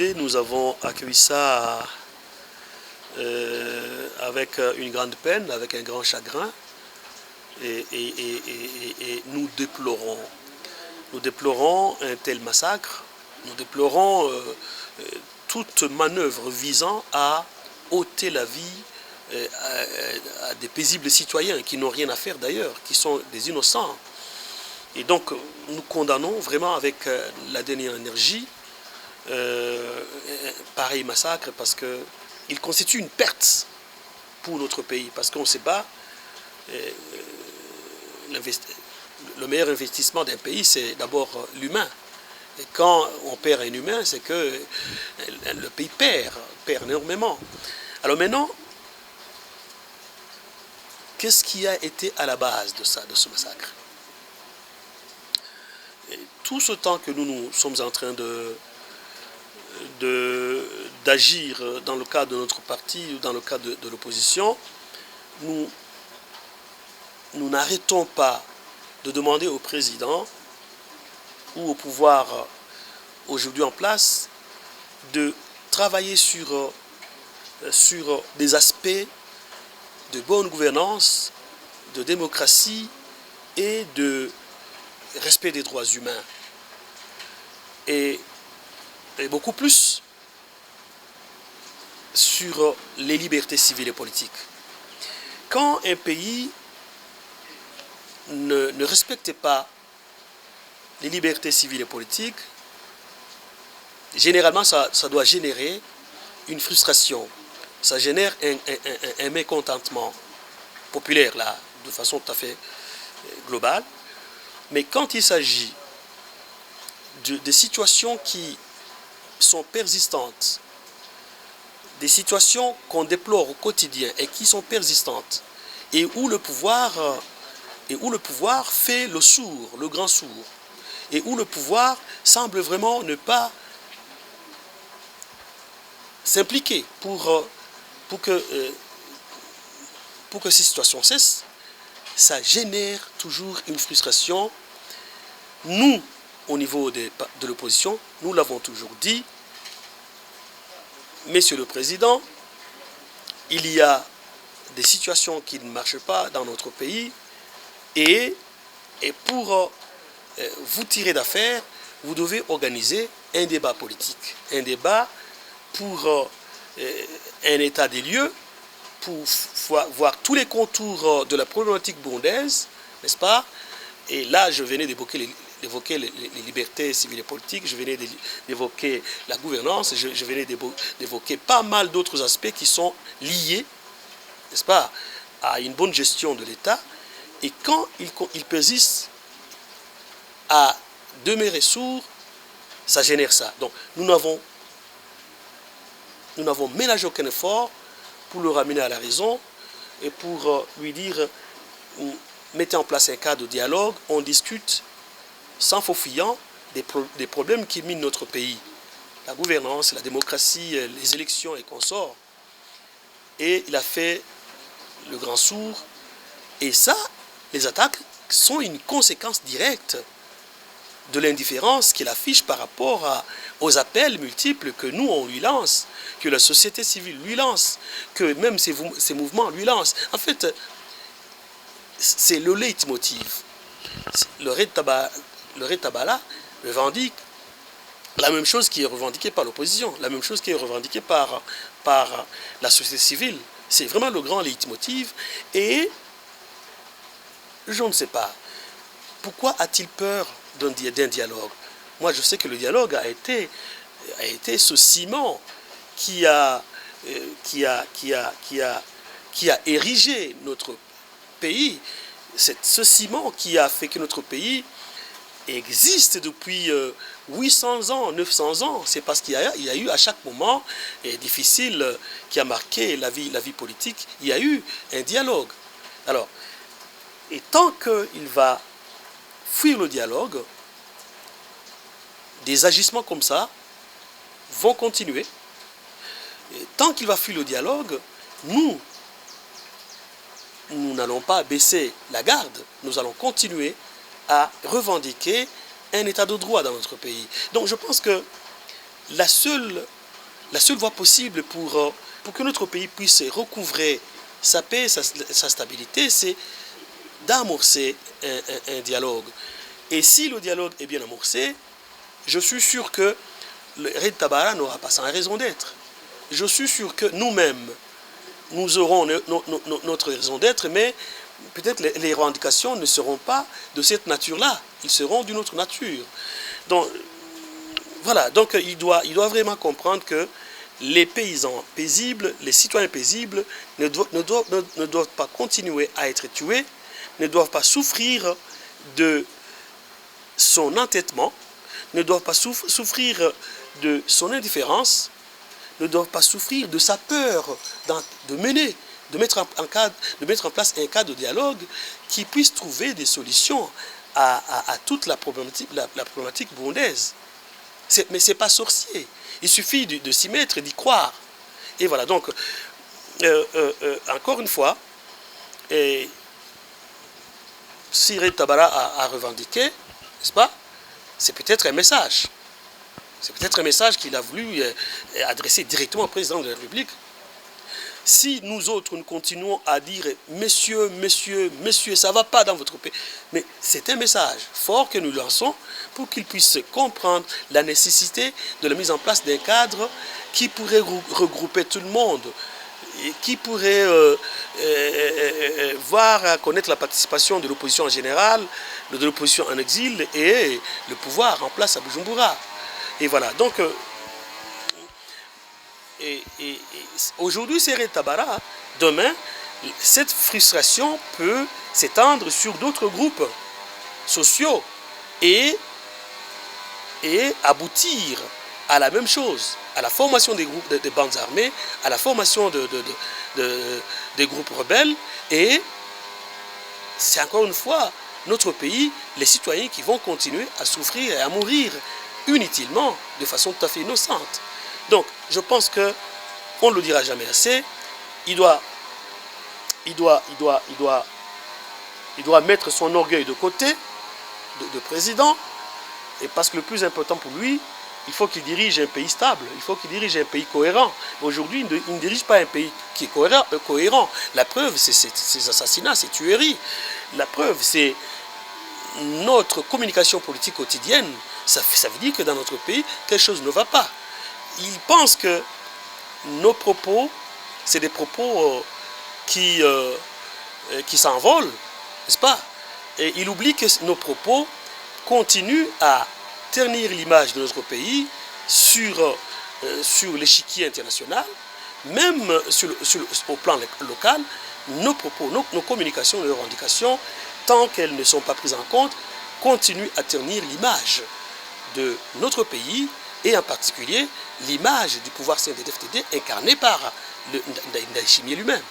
vérité, nous avons accueilli ça avec une grande peine, avec un grand chagrin, et nous déplorons un tel massacre, nous déplorons toute manœuvre visant à ôter la vie à des paisibles citoyens qui n'ont rien à faire d'ailleurs, qui sont des innocents. Et donc nous condamnons vraiment avec la dernière énergie pareil massacre, parce qu'il constitue une perte pour notre pays, parce qu'on se bat. Le meilleur investissement d'un pays, c'est d'abord l'humain. Et quand on perd un humain, c'est que le pays perd énormément. Alors maintenant, qu'est-ce qui a été à la base de ça, de ce massacre? Et tout ce temps que nous sommes en train d'agir dans le cadre de notre parti ou dans le cadre de l'opposition, nous n'arrêtons pas de demander au président ou au pouvoir aujourd'hui en place de travailler sur des aspects de bonne gouvernance, de démocratie et de respect des droits humains. Et beaucoup plus sur les libertés civiles et politiques. Quand un pays ne respecte pas les libertés civiles et politiques, généralement ça doit générer une frustration, ça génère un mécontentement populaire là, de façon tout à fait globale. Mais quand il s'agit de situations qui sont persistantes, des situations qu'on déplore au quotidien et qui sont persistantes, et où le pouvoir fait le sourd, le grand sourd, et où le pouvoir semble vraiment ne pas s'impliquer pour que ces situations cessent, ça génère toujours une frustration. Nous, au niveau de l'opposition, nous l'avons toujours dit, Monsieur le Président, il y a des situations qui ne marchent pas dans notre pays, et pour vous tirer d'affaire, vous devez organiser un débat politique, un débat pour un état des lieux, pour voir tous les contours de la problématique burundaise, n'est-ce pas? Et là, je venais d'évoquer les libertés civiles et politiques, je venais d'évoquer la gouvernance, je venais d'évoquer pas mal d'autres aspects qui sont liés, n'est-ce pas, à une bonne gestion de l'État. Et quand il persiste à demeurer sourd, ça génère ça. Donc nous n'avons ménagé aucun effort pour le ramener à la raison et pour lui dire, mettez en place un cadre de dialogue, on discute sans faux fuyant des problèmes qui minent notre pays. La gouvernance, la démocratie, les élections et consorts. Et il a fait le grand sourd. Et ça, les attaques sont une conséquence directe de l'indifférence qu'il affiche par rapport aux appels multiples que nous, on lui lance, que la société civile lui lance, que même ces mouvements lui lancent. En fait, c'est le leitmotiv. Le Red Tabala revendique la même chose qui est revendiquée par l'opposition, la même chose qui est revendiquée par la société civile. C'est vraiment le grand leitmotiv. Et je ne sais pas, pourquoi a-t-il peur d'un dialogue? Moi, je sais que le dialogue a été ce ciment qui a érigé notre pays, ce ciment qui a fait que notre pays existe depuis 800 ans, 900 ans. C'est parce qu'il y a eu à chaque moment difficile qui a marqué la vie politique, il y a eu un dialogue. Alors, et tant qu'il va fuir le dialogue, des agissements comme ça vont continuer. Et tant qu'il va fuir le dialogue, nous n'allons pas baisser la garde, nous allons continuer à revendiquer un état de droit dans notre pays. Donc je pense que la seule la seule voie possible pour que notre pays puisse recouvrer sa paix, sa stabilité, c'est d'amorcer un dialogue. Et si le dialogue est bien amorcé, je suis sûr que le Red Tabara n'aura pas sans raison d'être. Je suis sûr que nous-mêmes, nous aurons notre raison d'être, mais peut-être les revendications ne seront pas de cette nature-là. Ils seront d'une autre nature. Donc, voilà. Donc, il doit vraiment comprendre que les paysans paisibles, les citoyens paisibles ne doivent pas continuer à être tués, ne doivent pas souffrir de son entêtement, ne doivent pas souffrir de son indifférence, ne doivent pas souffrir de sa peur de mettre en place un cadre de dialogue qui puisse trouver des solutions à toute la problématique burundaise. Mais ce n'est pas sorcier. Il suffit de s'y mettre et d'y croire. Et voilà, donc, encore une fois, si Red Tabara a revendiqué, n'est-ce pas, c'est peut-être un message. C'est peut-être un message qu'il a voulu adresser directement au président de la République. Si nous autres, nous continuons à dire « Messieurs, messieurs, messieurs, ça ne va pas dans votre pays », mais c'est un message fort que nous lançons pour qu'ils puissent comprendre la nécessité de la mise en place d'un cadre qui pourrait regrouper tout le monde, et qui pourrait connaître la participation de l'opposition en général, de l'opposition en exil et le pouvoir en place à Bujumbura. Et voilà, donc, aujourd'hui c'est Red Tabara, demain, cette frustration peut s'étendre sur d'autres groupes sociaux et aboutir à la même chose, à la formation des groupes de bandes armées, à la formation des groupes rebelles, et c'est encore une fois notre pays, les citoyens qui vont continuer à souffrir et à mourir inutilement, de façon tout à fait innocente. Donc, je pense que on ne le dira jamais assez. Il doit mettre son orgueil de côté, de président, et parce que le plus important pour lui, il faut qu'il dirige un pays stable, il faut qu'il dirige un pays cohérent. Aujourd'hui, il ne dirige pas un pays qui est cohérent. La preuve, c'est ces assassinats, ces tueries. La preuve, c'est notre communication politique quotidienne. Ça veut dire que dans notre pays, quelque chose ne va pas. Il pense que nos propos, c'est des propos qui s'envolent, n'est-ce pas? Et il oublie que nos propos continuent à ternir l'image de notre pays sur l'échiquier international, même au plan local. Nos propos, nos communications, nos revendications, tant qu'elles ne sont pas prises en compte, continuent à ternir l'image de notre pays et en particulier l'image du pouvoir CNDD-FDD incarné par Ndayishimiye lui-même.